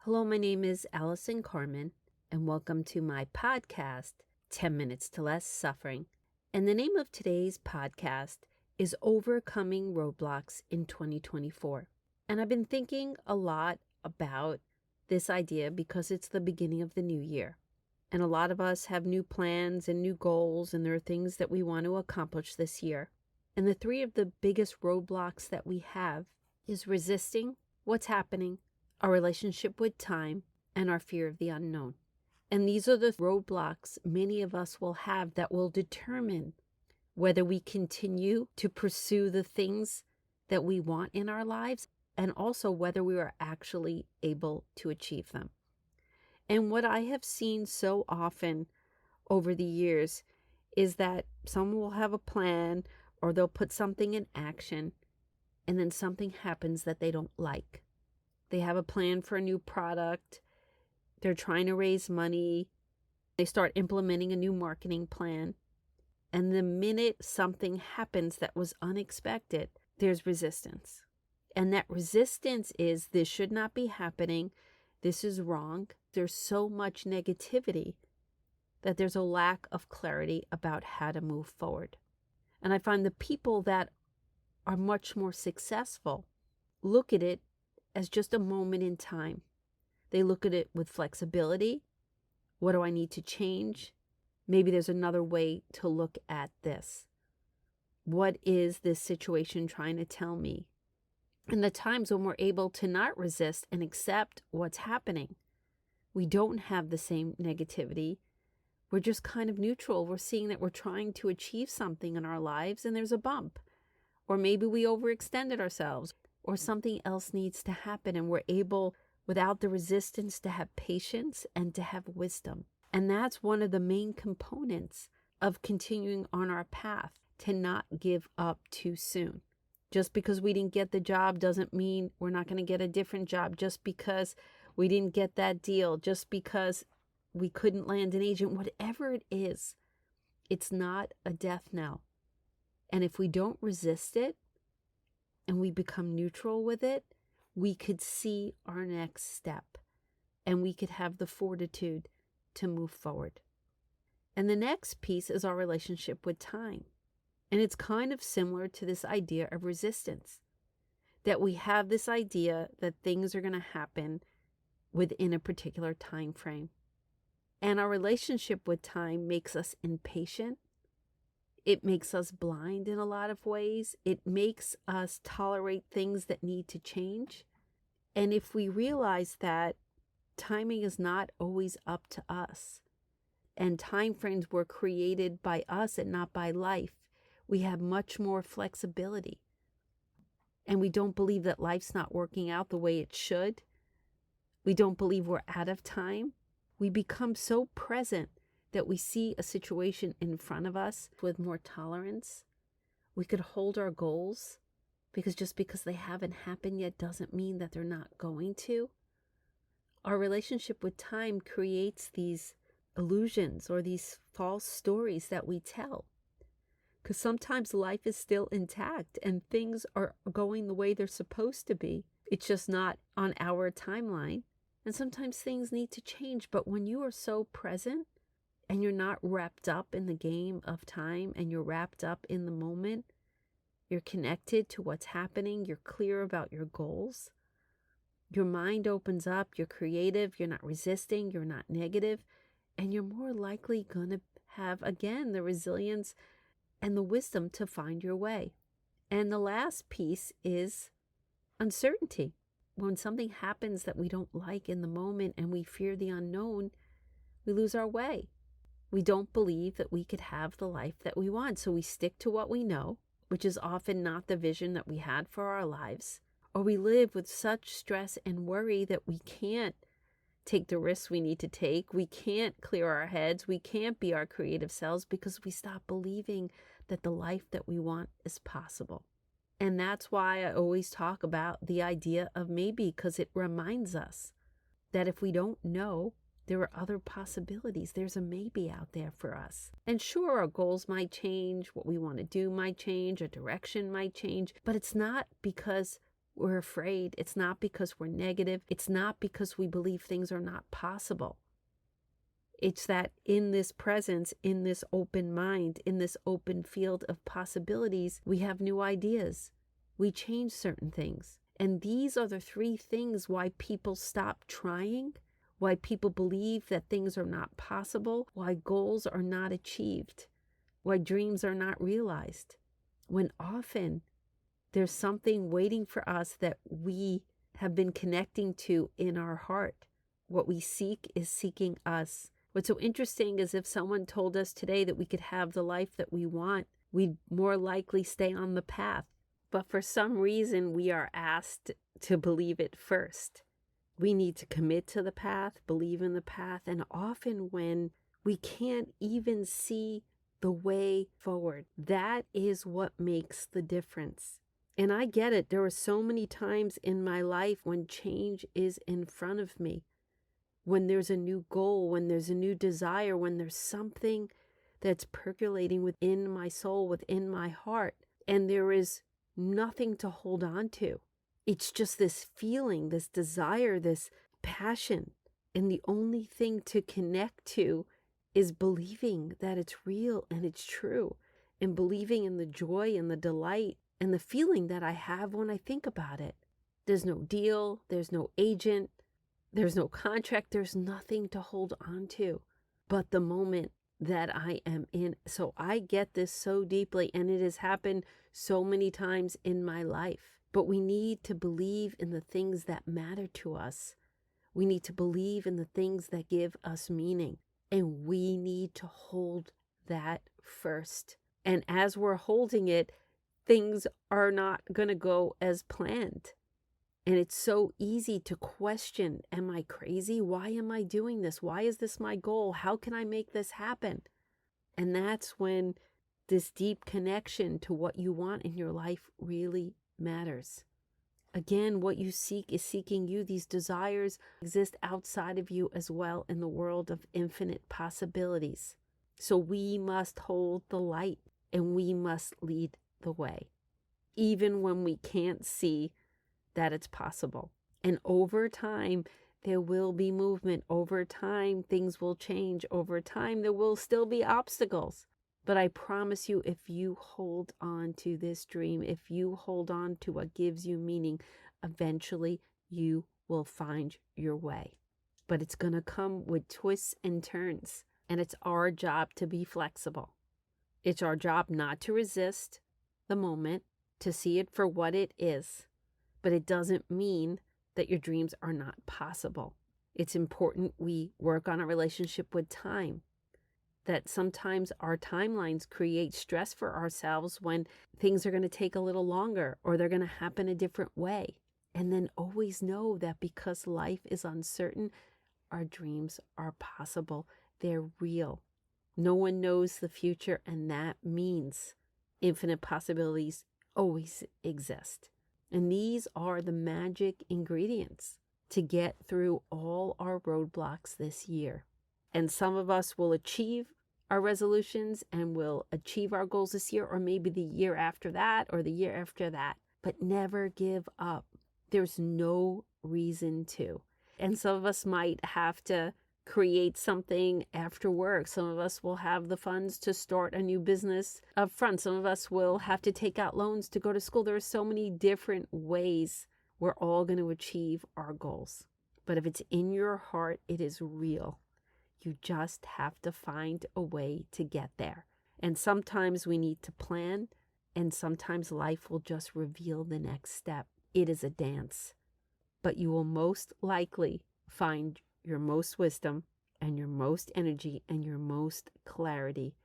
Hello, my name is Allison Carmen, and welcome to my podcast, 10 Minutes to Less Suffering. And the name of today's podcast is Overcoming Roadblocks in 2024. And I've been thinking a lot about this idea because it's the beginning of the new year. And a lot of us have new plans and new goals, and there are things that we want to accomplish this year. And the three of the biggest roadblocks that we have is resisting what's happening, our relationship with time, and our fear of the unknown. And these are the roadblocks many of us will have that will determine whether we continue to pursue the things that we want in our lives, and also whether we are actually able to achieve them. And what I have seen so often over the years is that someone will have a plan or they'll put something in action, and then something happens that they don't like. They have a plan for a new product. They're trying to raise money. They start implementing a new marketing plan. And the minute something happens that was unexpected, there's resistance. And that resistance is, this should not be happening. This is wrong. There's so much negativity that there's a lack of clarity about how to move forward. And I find the people that are much more successful look at it as just a moment in time. They look at it with flexibility. What do I need to change? Maybe there's another way to look at this. What is this situation trying to tell me? And the times when we're able to not resist and accept what's happening, we don't have the same negativity. We're just kind of neutral. We're seeing that we're trying to achieve something in our lives and there's a bump. Or maybe we overextended ourselves, or something else needs to happen, and we're able, without the resistance, to have patience and to have wisdom. And that's one of the main components of continuing on our path, to not give up too soon. Just because we didn't get the job doesn't mean we're not going to get a different job. Just because we didn't get that deal, just because we couldn't land an agent, whatever it is, it's not a death knell. And if we don't resist it and we become neutral with it, we could see our next step and we could have the fortitude to move forward. And the next piece is our relationship with time. And it's kind of similar to this idea of resistance, that we have this idea that things are going to happen within a particular time frame. And our relationship with time makes us impatient. It makes us blind in a lot of ways. It makes us tolerate things that need to change. And if we realize that timing is not always up to us, and time frames were created by us and not by life, we have much more flexibility. And we don't believe that life's not working out the way it should. We don't believe we're out of time. We become so present that we see a situation in front of us with more tolerance. We could hold our goals, because just because they haven't happened yet doesn't mean that they're not going to. Our relationship with time creates these illusions or these false stories that we tell. Because sometimes life is still intact and things are going the way they're supposed to be. It's just not on our timeline. And sometimes things need to change. But when you are so present and you're not wrapped up in the game of time and you're wrapped up in the moment, you're connected to what's happening, you're clear about your goals, your mind opens up, you're creative, you're not resisting, you're not negative, and you're more likely going to have, again, the resilience and the wisdom to find your way. And the last piece is uncertainty. When something happens that we don't like in the moment and we fear the unknown, we lose our way. We don't believe that we could have the life that we want. So we stick to what we know, which is often not the vision that we had for our lives. Or we live with such stress and worry that we can't take the risks we need to take. We can't clear our heads. We can't be our creative selves because we stop believing that the life that we want is possible. And that's why I always talk about the idea of maybe, because it reminds us that if we don't know, there are other possibilities. There's a maybe out there for us. And sure, our goals might change, what we want to do might change, our direction might change, but it's not because we're afraid. It's not because we're negative. It's not because we believe things are not possible. It's that in this presence, in this open mind, in this open field of possibilities, we have new ideas. We change certain things. And these are the three things why people stop trying, why people believe that things are not possible, why goals are not achieved, why dreams are not realized. When often there's something waiting for us that we have been connecting to in our heart. What we seek is seeking us. What's so interesting is if someone told us today that we could have the life that we want, we'd more likely stay on the path. But for some reason, we are asked to believe it first. We need to commit to the path, believe in the path, and often when we can't even see the way forward, that is what makes the difference. And I get it. There were so many times in my life when change is in front of me, when there's a new goal, when there's a new desire, when there's something that's percolating within my soul, within my heart, and there is nothing to hold on to. It's just this feeling, this desire, this passion. And the only thing to connect to is believing that it's real and it's true, and believing in the joy and the delight and the feeling that I have when I think about it. There's no deal, there's no agent, there's no contract, there's nothing to hold on to but the moment that I am in. So I get this so deeply, and it has happened so many times in my life. But we need to believe in the things that matter to us. We need to believe in the things that give us meaning. And we need to hold that first. And as we're holding it, things are not going to go as planned. And it's so easy to question, am I crazy? Why am I doing this? Why is this my goal? How can I make this happen? And that's when this deep connection to what you want in your life really matters. Again, what you seek is seeking you. These desires exist outside of you as well in the world of infinite possibilities. So we must hold the light and we must lead the way, even when we can't see that it's possible. And over time, there will be movement. Over time, things will change. Over time, there will still be obstacles. But I promise you, if you hold on to this dream, if you hold on to what gives you meaning, eventually you will find your way. But it's going to come with twists and turns. And it's our job to be flexible. It's our job not to resist the moment, to see it for what it is. But it doesn't mean that your dreams are not possible. It's important we work on a relationship with time. That sometimes our timelines create stress for ourselves when things are going to take a little longer or they're going to happen a different way. And then always know that because life is uncertain, our dreams are possible. They're real. No one knows the future, and that means infinite possibilities always exist. And these are the magic ingredients to get through all our roadblocks this year. And some of us will achieve our resolutions and will achieve our goals this year, or maybe the year after that, or the year after that. But never give up. There's no reason to. And some of us might have to create something after work. Some of us will have the funds to start a new business up front. Some of us will have to take out loans to go to school. There are so many different ways we're all going to achieve our goals. But if it's in your heart, it is real. You just have to find a way to get there. And sometimes we need to plan, and sometimes life will just reveal the next step. It is a dance. But you will most likely find your most wisdom and your most energy and your most clarity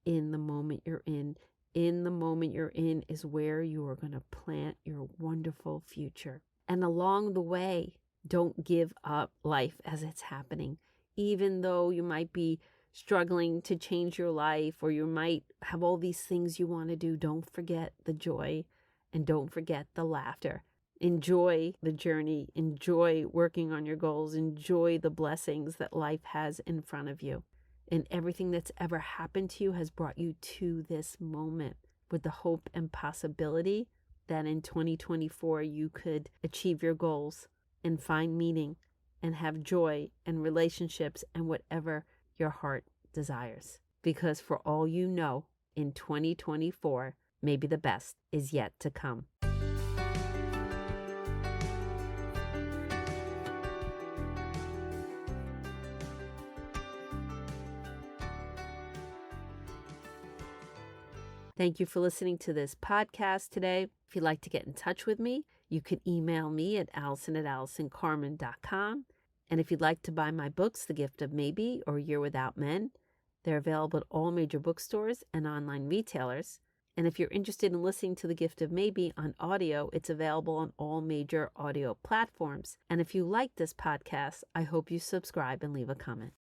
in the moment you're in. In the moment you're in is where you are going to plant your wonderful future. And along the way, don't give up life as it's happening. Even though you might be struggling to change your life, or you might have all these things you want to do, don't forget the joy and don't forget the laughter. Enjoy the journey. Enjoy working on your goals. Enjoy the blessings that life has in front of you. And everything that's ever happened to you has brought you to this moment with the hope and possibility that in 2024 you could achieve your goals and find meaning and have joy and relationships and whatever your heart desires. Because for all you know, in 2024, maybe the best is yet to come. Thank you for listening to this podcast today. If you'd like to get in touch with me, you can email me at allison@allisoncarmen.com. And if you'd like to buy my books, The Gift of Maybe or Year Without Men, they're available at all major bookstores and online retailers. And if you're interested in listening to The Gift of Maybe on audio, it's available on all major audio platforms. And if you like this podcast, I hope you subscribe and leave a comment.